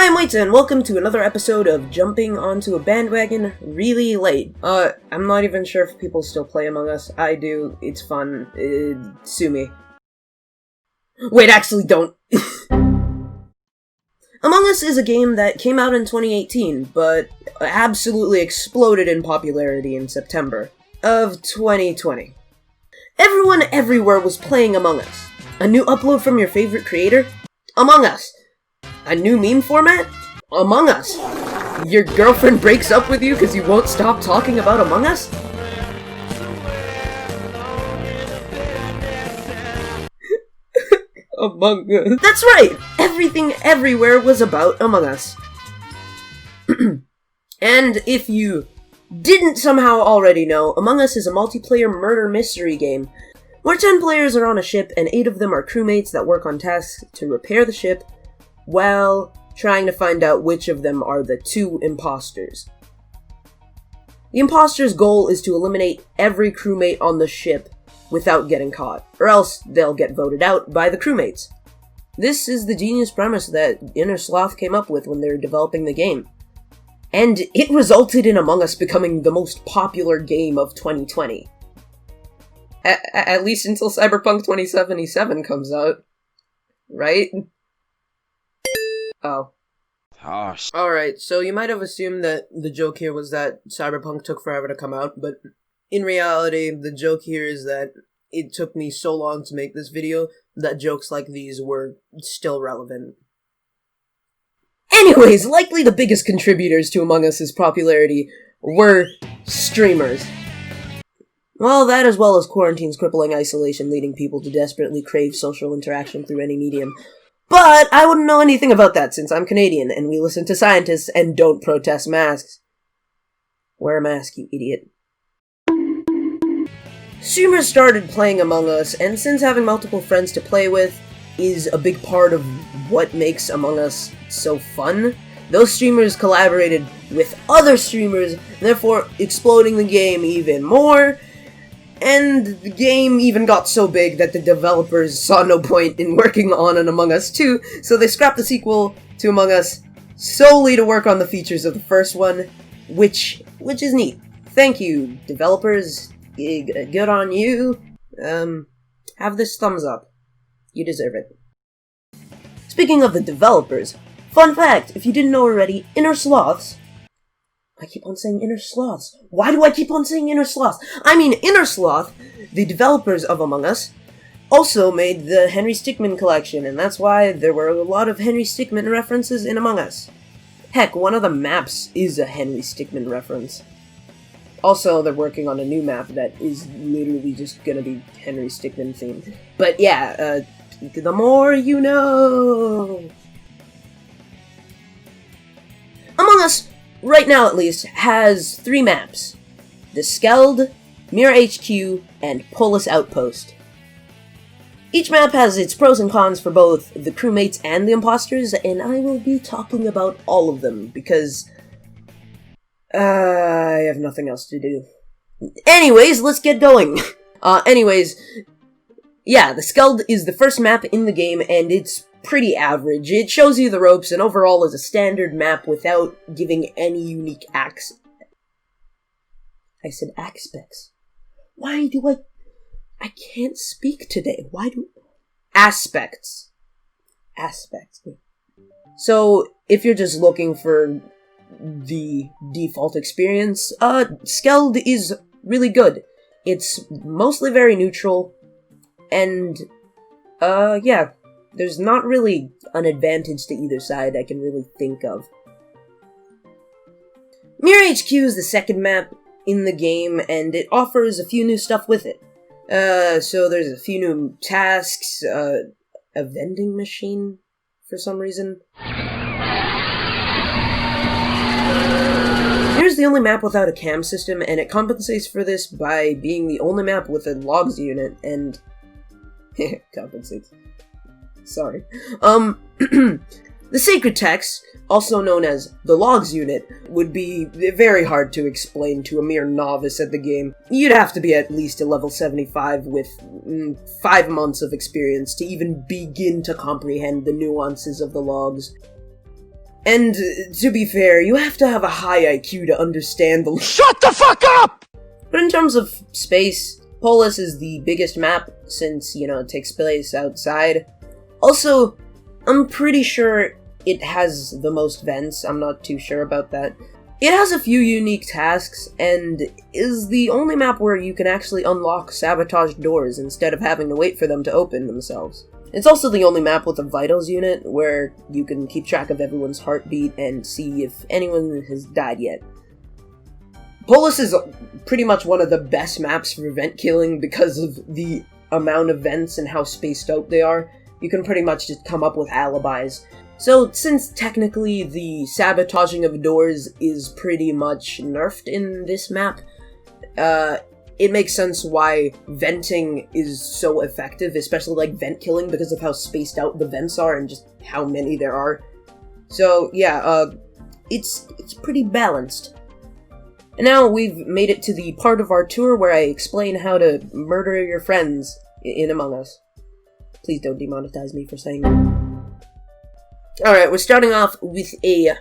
Hi, I'm Wayta, and welcome to another episode of Jumping Onto a Bandwagon Really Late. I'm not even sure if people still play Among Us. I do. It's fun. Sue me. Wait, actually don't. Among Us is a game that came out in 2018, but absolutely exploded in popularity in September of 2020. Everyone everywhere was playing Among Us. A new upload from your favorite creator? Among Us. A new meme format? Among Us. Your girlfriend breaks up with you because you won't stop talking about Among Us? Among Us. That's right! Everything everywhere was about Among Us. And if you didn't somehow already know, Among Us is a multiplayer murder mystery game where 10 players are on a ship and 8 of them are crewmates that work on tasks to repair the ship while trying to find out which of them are the 2 imposters. The imposter's goal is to eliminate every crewmate on the ship without getting caught, or else they'll get voted out by the crewmates. This is the genius premise that Inner Sloth came up with when they were developing the game. And it resulted in Among Us becoming the most popular game of 2020. At least until Cyberpunk 2077 comes out. Right? Oh. Alright, so you might have assumed that the joke here was that Cyberpunk took forever to come out, but in reality, the joke here is that it took me so long to make this video that jokes like these were still relevant. Anyways, likely the biggest contributors to Among Us's popularity were streamers. Well, that as well as quarantine's crippling isolation leading people to desperately crave social interaction through any medium. But I wouldn't know anything about that since I'm Canadian and we listen to scientists and don't protest masks. Wear a mask, you idiot. Streamers started playing Among Us, and since having multiple friends to play with is a big part of what makes Among Us so fun, those streamers collaborated with other streamers, therefore exploding the game even more. And the game even got so big that the developers saw no point in working on an Among Us 2, so they scrapped the sequel to Among Us solely to work on the features of the first one, which is neat. Thank you, developers. Good on you. Have this thumbs up. You deserve it. Speaking of the developers, fun fact, if you didn't know already, Inner Sloths... I keep on saying Inner Sloths. Why do I keep on saying Inner Sloths? I mean Inner Sloth, the developers of Among Us, also made the Henry Stickmin collection, and that's why there were a lot of Henry Stickmin references in Among Us. Heck, one of the maps is a Henry Stickmin reference. Also, they're working on a new map that is literally just gonna be Henry Stickmin themed. But yeah, the more you know! Among Us, right now at least, has 3 maps. The Skeld, Mirror HQ, and Polis Outpost. Each map has its pros and cons for both the crewmates and the imposters, and I will be talking about all of them, because I have nothing else to do. Anyways, let's get going! Yeah, the Skeld is the first map in the game, and it's pretty average. It shows you the ropes, and overall is a standard map without giving any unique I said aspects. Why do I can't speak today. Aspects. So, if you're just looking for the default experience, Skeld is really good. It's mostly very neutral, and, yeah, there's not really an advantage to either side I can really think of. Mirror HQ is the second map in the game, and it offers a few new stuff with it. So there's a few new tasks, a vending machine, for some reason. Here's the only map without a cam system, and it compensates for this by being the only map with a logs unit, and... compensates. Sorry. The Sacred Text, also known as the Logs Unit, would be very hard to explain to a mere novice at the game. You'd have to be at least a level 75 with 5 months of experience to even begin to comprehend the nuances of the logs. And, to be fair, you have to have a high IQ to understand the— Shut the fuck up! But in terms of space, Polis is the biggest map, since, it takes place outside. Also, I'm pretty sure it has the most vents. I'm not too sure about that. It has a few unique tasks, and is the only map where you can actually unlock sabotaged doors instead of having to wait for them to open themselves. It's also the only map with a vitals unit, where you can keep track of everyone's heartbeat and see if anyone has died yet. Polis is pretty much one of the best maps for vent killing because of the amount of vents and how spaced out they are. You can pretty much just come up with alibis. So, since technically the sabotaging of doors is pretty much nerfed in this map, it makes sense why venting is so effective, especially like vent killing, because of how spaced out the vents are and just how many there are. So, yeah, it's pretty balanced. And now we've made it to the part of our tour where I explain how to murder your friends in Among Us. Please don't demonetize me for saying that. Alright, we're starting off with a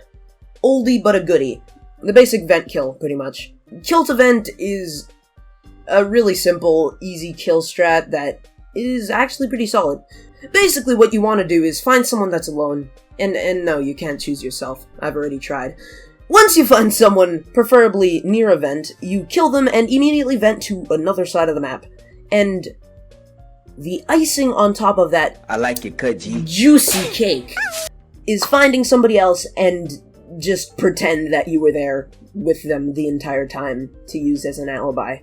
oldie but a goodie. The basic vent kill, pretty much. Kill to vent is a really simple, easy kill strat that is actually pretty solid. Basically what you want to do is find someone that's alone. And no, you can't choose yourself. I've already tried. Once you find someone, preferably near a vent, you kill them and immediately vent to another side of the map. And the icing on top of that I like it, Kudgy. Juicy cake is finding somebody else and just pretend that you were there with them the entire time to use as an alibi.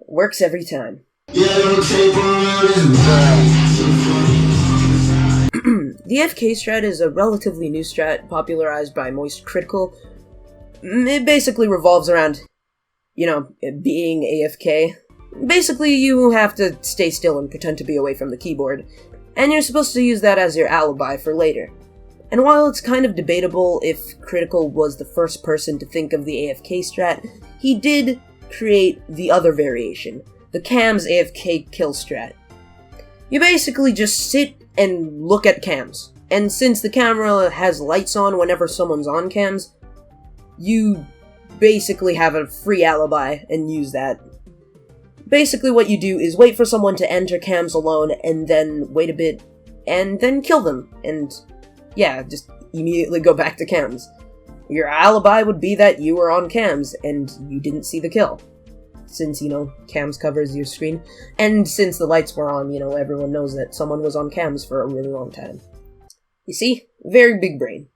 Works every time. The FK strat is a relatively new strat popularized by Moist Critical. It basically revolves around, being AFK. Basically, you have to stay still and pretend to be away from the keyboard, and you're supposed to use that as your alibi for later. And while it's kind of debatable if Critical was the first person to think of the AFK strat, he did create the other variation, the cams AFK kill strat. You basically just sit and look at cams, and since the camera has lights on whenever someone's on cams, you basically have a free alibi and use that. Basically what you do is wait for someone to enter cams alone, and then wait a bit, and then kill them, and yeah, just immediately go back to cams. Your alibi would be that you were on cams, and you didn't see the kill. Since, cams covers your screen. And since the lights were on, everyone knows that someone was on cams for a really long time. You see? Very big brain.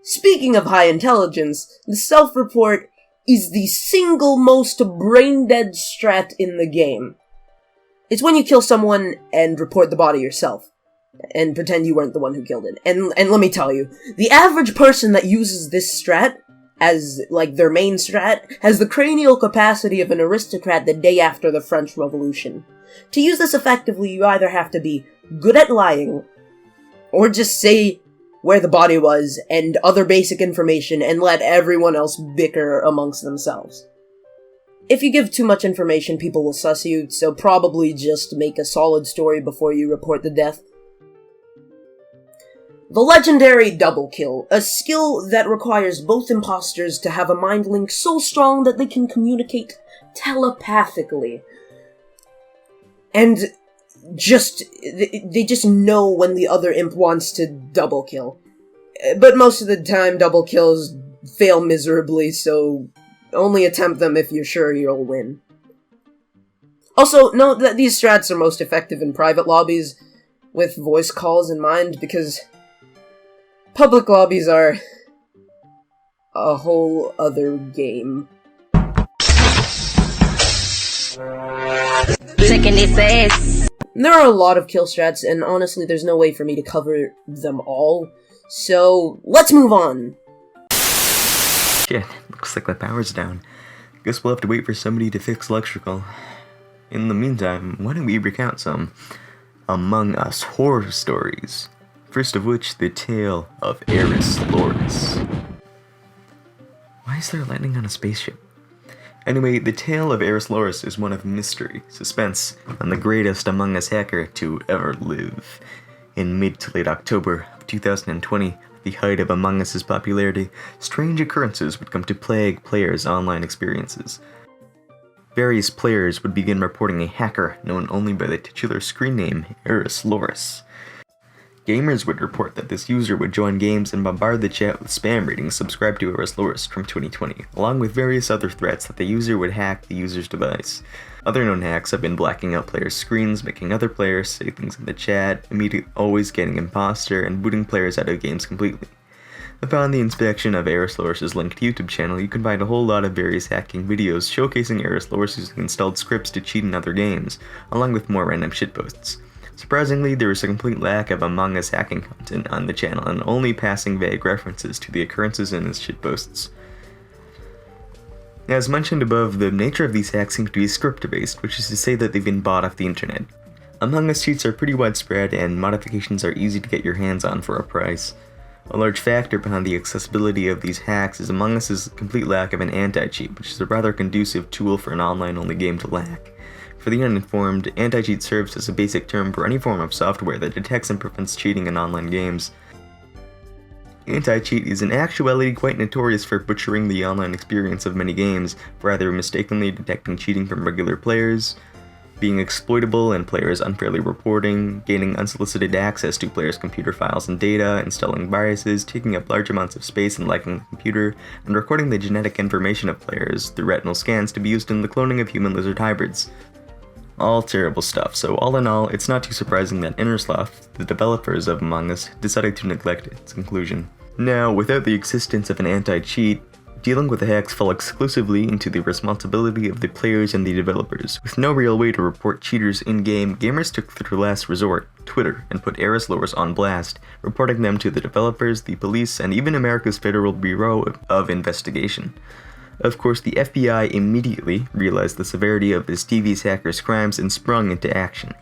Speaking of high intelligence, the self-report is the single most brain-dead strat in the game. It's when you kill someone and report the body yourself, and pretend you weren't the one who killed it. And let me tell you, the average person that uses this strat as, their main strat, has the cranial capacity of an aristocrat the day after the French Revolution. To use this effectively, you either have to be good at lying, or just say where the body was and other basic information and let everyone else bicker amongst themselves. If you give too much information, people will suss you, so probably just make a solid story before you report the death. The legendary double kill, a skill that requires both imposters to have a mind link so strong that they can communicate telepathically. And they just know when the other imp wants to double kill. But most of the time, double kills fail miserably, so only attempt them if you're sure you'll win. Also, note that these strats are most effective in private lobbies, with voice calls in mind, because public lobbies are a whole other game. There are a lot of kill strats, and honestly, there's no way for me to cover them all, so let's move on. Shit, looks like the power's down. Guess we'll have to wait for somebody to fix electrical. In the meantime, why don't we recount some Among Us horror stories? First of which, the tale of Eris. Why is there lightning on a spaceship? Anyway, the tale of Eris is one of mystery, suspense, and the greatest Among Us hacker to ever live. In mid to late October of 2020, at the height of Among Us's popularity, strange occurrences would come to plague players' online experiences. Various players would begin reporting a hacker known only by the titular screen name Eris. Gamers would report that this user would join games and bombard the chat with spam readings subscribed to Eris from 2020, along with various other threats that the user would hack the user's device. Other known hacks have been blacking out players' screens, making other players say things in the chat, always getting imposter, and booting players out of games completely. Upon the inspection of Eris linked YouTube channel, you can find a whole lot of various hacking videos showcasing Eris using installed scripts to cheat in other games, along with more random shitposts. Surprisingly, there is a complete lack of Among Us hacking content on the channel and only passing vague references to the occurrences in his shitposts. As mentioned above, the nature of these hacks seems to be script-based, which is to say that they've been bought off the internet. Among Us cheats are pretty widespread and modifications are easy to get your hands on for a price. A large factor behind the accessibility of these hacks is Among Us's complete lack of an anti-cheat, which is a rather conducive tool for an online-only game to lack. For the uninformed, anti-cheat serves as a basic term for any form of software that detects and prevents cheating in online games. Anti-cheat is in actuality quite notorious for butchering the online experience of many games, for either mistakenly detecting cheating from regular players, being exploitable and players unfairly reporting, gaining unsolicited access to players' computer files and data, installing viruses, taking up large amounts of space and lagging the computer, and recording the genetic information of players through retinal scans to be used in the cloning of human lizard hybrids. All terrible stuff, so all in all, it's not too surprising that Innersloth, the developers of Among Us, decided to neglect its inclusion. Now, without the existence of an anti-cheat, dealing with the hacks fell exclusively into the responsibility of the players and the developers. With no real way to report cheaters in-game, gamers took their last resort, Twitter, and put Eris on blast, reporting them to the developers, the police, and even America's Federal Bureau of Investigation. Of course, the FBI immediately realized the severity of this devious hacker's crimes and sprung into action.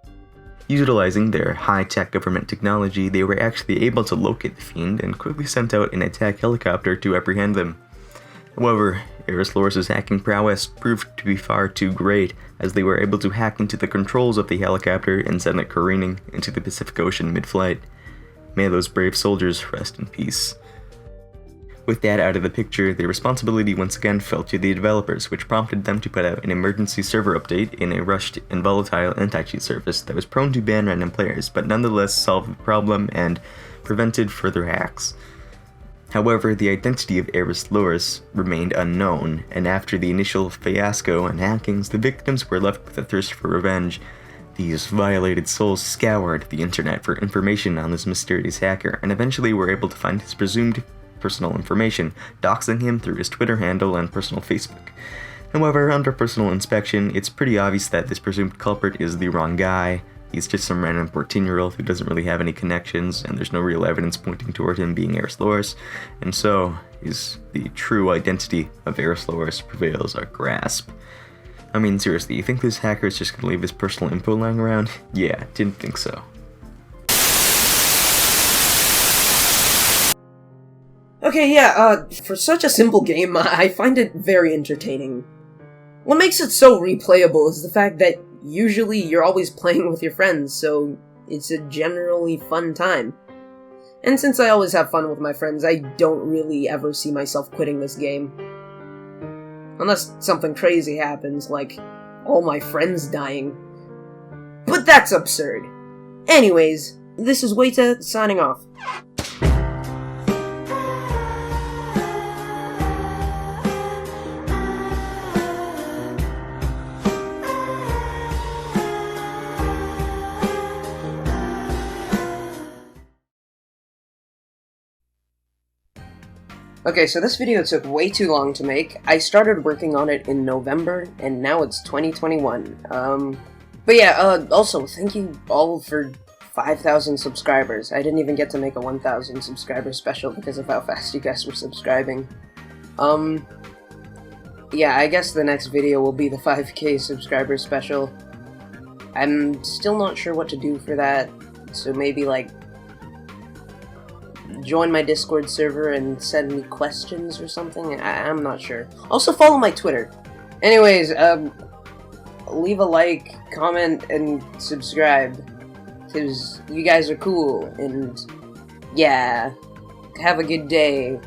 Utilizing their high-tech government technology, they were actually able to locate the fiend and quickly sent out an attack helicopter to apprehend them. However, Eris hacking prowess proved to be far too great, as they were able to hack into the controls of the helicopter and send it careening into the Pacific Ocean mid-flight. May those brave soldiers rest in peace. With that out of the picture, the responsibility once again fell to the developers, which prompted them to put out an emergency server update in a rushed and volatile anti-cheat service that was prone to ban random players, but nonetheless solved the problem and prevented further hacks. However, the identity of Eris remained unknown, and after the initial fiasco and hackings, the victims were left with a thirst for revenge. These violated souls scoured the internet for information on this mysterious hacker, and eventually were able to find his presumed personal information, doxing him through his Twitter handle and personal Facebook. However, under personal inspection, it's pretty obvious that this presumed culprit is the wrong guy. He's just some random 14-year-old who doesn't really have any connections, and there's no real evidence pointing toward him being Eris, and so the true identity of Eris prevails our grasp. I mean, seriously, you think this hacker is just gonna leave his personal info lying around? Yeah, didn't think so. Okay, yeah, for such a simple game, I find it very entertaining. What makes it so replayable is the fact that usually you're always playing with your friends, so it's a generally fun time. And since I always have fun with my friends, I don't really ever see myself quitting this game. Unless something crazy happens, like all my friends dying. But that's absurd. Anyways, this is Wayta signing off. Okay, so this video took way too long to make. I started working on it in November, and now it's 2021. But yeah, also, thank you all for 5,000 subscribers. I didn't even get to make a 1,000 subscriber special because of how fast you guys were subscribing. Yeah, I guess the next video will be the 5K subscriber special. I'm still not sure what to do for that, so maybe, like, join my Discord server and send me questions or something? I'm not sure. Also follow my Twitter. Anyways, leave a like, comment, and subscribe. because you guys are cool, and yeah, have a good day.